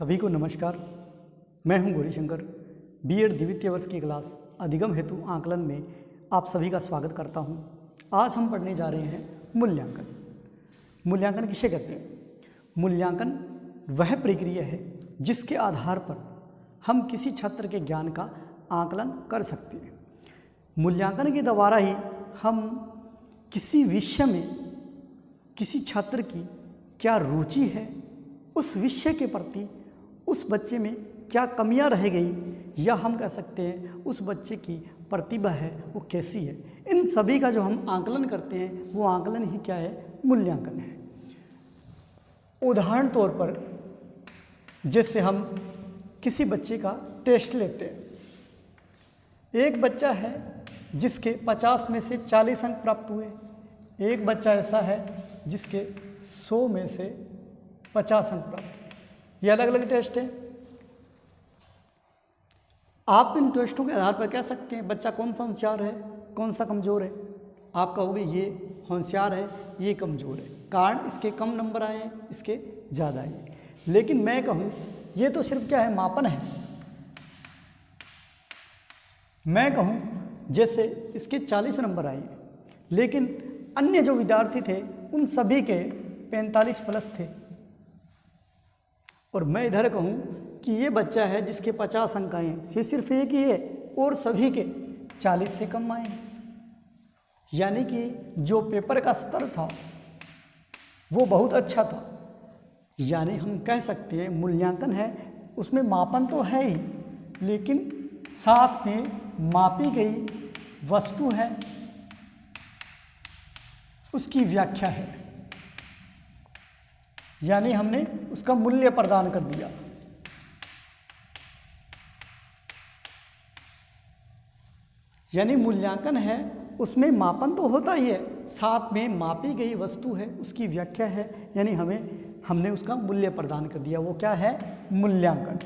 सभी को नमस्कार। मैं हूं गौरीशंकर। बीएड द्वितीय वर्ष की क्लास अधिगम हेतु आकलन में आप सभी का स्वागत करता हूं। आज हम पढ़ने जा रहे हैं मूल्यांकन। मूल्यांकन किसे कहते हैं? मूल्यांकन वह प्रक्रिया है जिसके आधार पर हम किसी छात्र के ज्ञान का आकलन कर सकते हैं। मूल्यांकन के द्वारा ही हम किसी विषय में किसी छात्र की क्या रुचि है, उस विषय के प्रति उस बच्चे में क्या कमियां रह गई, या हम कह सकते हैं उस बच्चे की प्रतिभा है वो कैसी है, इन सभी का जो हम आकलन करते हैं वो आकलन ही क्या है? मूल्यांकन है। उदाहरण तौर पर जैसे हम किसी बच्चे का टेस्ट लेते हैं। एक बच्चा है जिसके 50 में से 40 अंक प्राप्त हुए, एक बच्चा ऐसा है जिसके 100 में से 50 अंक प्राप्त हुए। ये अलग अलग टेस्ट है। आप इन टेस्टों के आधार पर कह सकते हैं बच्चा कौन सा होशियार है, कौन सा कमज़ोर है। आप कहोगे ये होशियार है, ये कमज़ोर है, कारण इसके कम नंबर आए हैं, इसके ज़्यादा आए। लेकिन मैं कहूँ ये तो सिर्फ क्या है? मापन है। मैं कहूँ जैसे इसके 40 नंबर आए, लेकिन अन्य जो विद्यार्थी थे उन सभी के 45 प्लस थे, और मैं इधर कहूँ कि ये बच्चा है जिसके 50 अंक आए, ये सिर्फ एक ही है और सभी के 40 से कम आए। यानी कि जो पेपर का स्तर था वो बहुत अच्छा था। यानी हम कह सकते हैं मूल्यांकन है, उसमें मापन तो है ही, लेकिन साथ में मापी गई वस्तु है, उसकी व्याख्या है। यानी हमने उसका मूल्य प्रदान कर दिया। यानी मूल्यांकन है, उसमें मापन तो होता ही है, साथ में मापी गई वस्तु है, उसकी व्याख्या है। यानी हमने उसका मूल्य प्रदान कर दिया। वो क्या है? मूल्यांकन।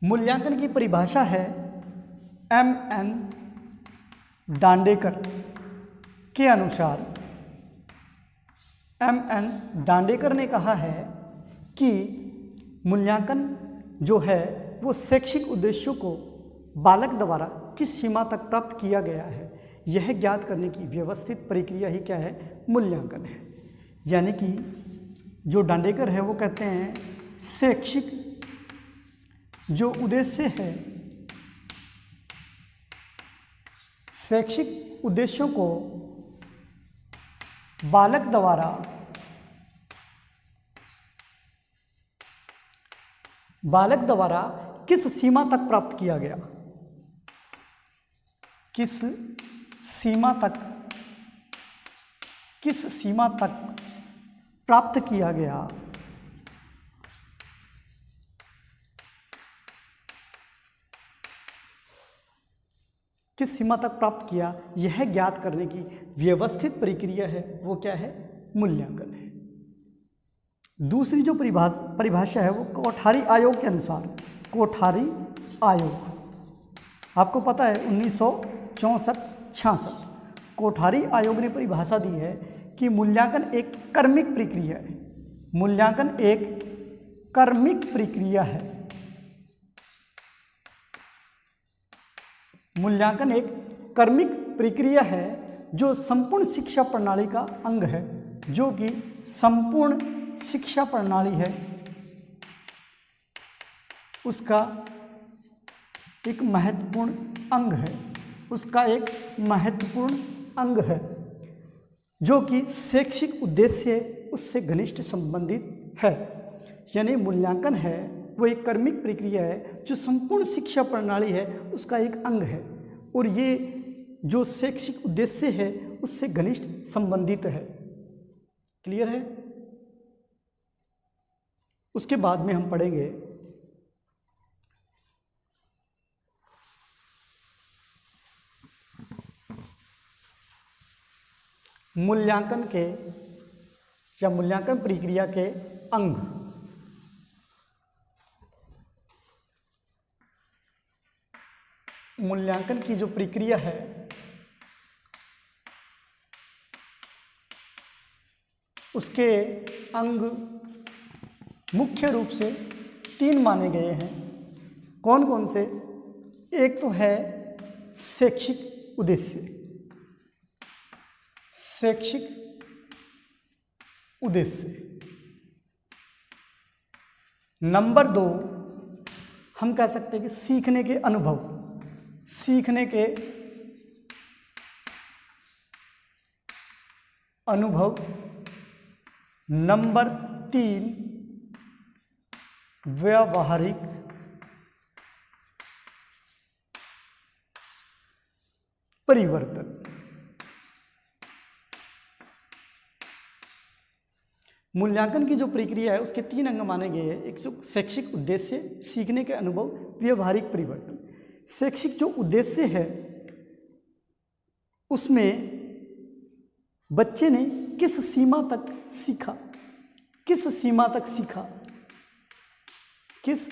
मूल्यांकन की परिभाषा है M.N. दांडेकर के अनुसार। M.N. दांडेकर ने कहा है कि मूल्यांकन जो है वो शैक्षिक उद्देश्यों को बालक द्वारा किस सीमा तक प्राप्त किया गया है, यह ज्ञात करने की व्यवस्थित प्रक्रिया ही क्या है? मूल्यांकन है। यानी कि जो दांडेकर है वो कहते हैं शैक्षिक जो उद्देश्य है, शैक्षिक उद्देश्यों को बालक द्वारा किस सीमा तक प्राप्त किया गया, किस सीमा तक प्राप्त किया गया, किस सीमा तक प्राप्त किया, यह ज्ञात करने की व्यवस्थित प्रक्रिया है वो क्या है? मूल्यांकन है। दूसरी जो परिभाषा है वो कोठारी आयोग के अनुसार। कोठारी आयोग आपको पता है 1964-66 कोठारी आयोग ने परिभाषा दी है कि मूल्यांकन एक कर्मिक प्रक्रिया है। मूल्यांकन एक कर्मिक प्रक्रिया है। मूल्यांकन एक कर्मिक प्रक्रिया है जो संपूर्ण शिक्षा प्रणाली का अंग है, जो कि संपूर्ण शिक्षा प्रणाली है उसका एक महत्वपूर्ण अंग है, उसका एक महत्वपूर्ण अंग है, जो कि शैक्षिक उद्देश्य उससे घनिष्ठ संबंधित है। यानी मूल्यांकन है वो एक कर्मिक प्रक्रिया है जो संपूर्ण शिक्षा प्रणाली है उसका एक अंग है, और ये जो शैक्षिक उद्देश्य है उससे घनिष्ठ संबंधित है। क्लियर है? उसके बाद में हम पढ़ेंगे मूल्यांकन के या मूल्यांकन प्रक्रिया के अंग। मूल्यांकन की जो प्रक्रिया है उसके अंग मुख्य रूप से 3 माने गए हैं। कौन कौन से? एक तो है शैक्षिक उद्देश्य, शैक्षिक उद्देश्य। नंबर 2 हम कह सकते हैं कि सीखने के अनुभव, सीखने के अनुभव। नंबर 3 व्यावहारिक परिवर्तन। मूल्यांकन की जो प्रक्रिया है उसके 3 अंग माने गए हैं। एक शैक्षिक उद्देश्य, सीखने के अनुभव, व्यावहारिक परिवर्तन। शैक्षिक जो उद्देश्य है उसमें बच्चे ने किस सीमा तक सीखा, किस सीमा तक सीखा, किस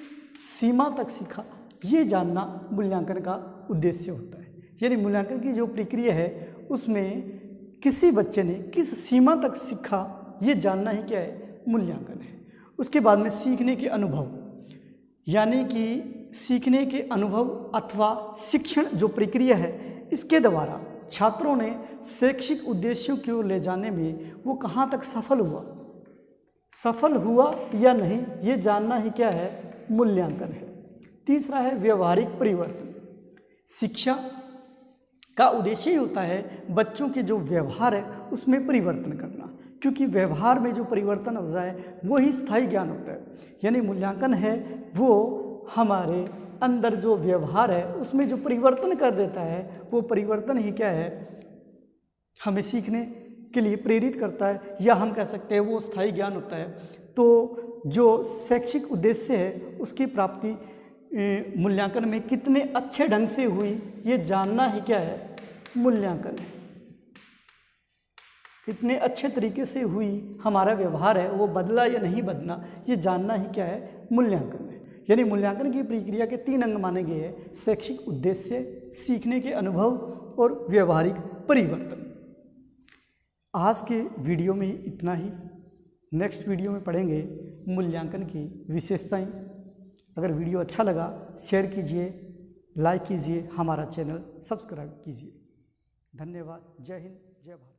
सीमा तक सीखा, ये जानना मूल्यांकन का उद्देश्य होता है। यानी मूल्यांकन की जो प्रक्रिया है उसमें किसी बच्चे ने किस सीमा तक सीखा, ये जानना ही क्या है? मूल्यांकन है। उसके बाद में सीखने के अनुभव, यानी कि सीखने के अनुभव अथवा शिक्षण जो प्रक्रिया है इसके द्वारा छात्रों ने शैक्षिक उद्देश्यों की ओर ले जाने में वो कहाँ तक सफल हुआ या नहीं, ये जानना ही क्या है? मूल्यांकन है। तीसरा है व्यवहारिक परिवर्तन। शिक्षा का उद्देश्य ही होता है बच्चों के जो व्यवहार है उसमें परिवर्तन करना, क्योंकि व्यवहार में जो परिवर्तन हो जाए वो ही स्थायी ज्ञान होता है। यानी मूल्यांकन है वो हमारे अंदर जो व्यवहार है उसमें जो परिवर्तन कर देता है, वो परिवर्तन ही क्या है? हमें सीखने के लिए प्रेरित करता है, या हम कह सकते हैं वो स्थायी ज्ञान होता है। तो जो शैक्षिक उद्देश्य है उसकी प्राप्ति मूल्यांकन में कितने अच्छे ढंग से हुई, ये जानना ही क्या है? मूल्यांकन है। कितने अच्छे तरीके से हुई, हमारा व्यवहार है वो बदला या नहीं बदला, ये जानना ही क्या है? मूल्यांकन है। यानी मूल्यांकन की प्रक्रिया के 3 अंग माने गए हैं: शैक्षिक उद्देश्य, सीखने के अनुभव और व्यवहारिक परिवर्तन। आज के वीडियो में इतना ही। नेक्स्ट वीडियो में पढ़ेंगे मूल्यांकन की विशेषताएं। अगर वीडियो अच्छा लगा शेयर कीजिए, लाइक कीजिए, हमारा चैनल सब्सक्राइब कीजिए। धन्यवाद। जय हिंद, जय भारत।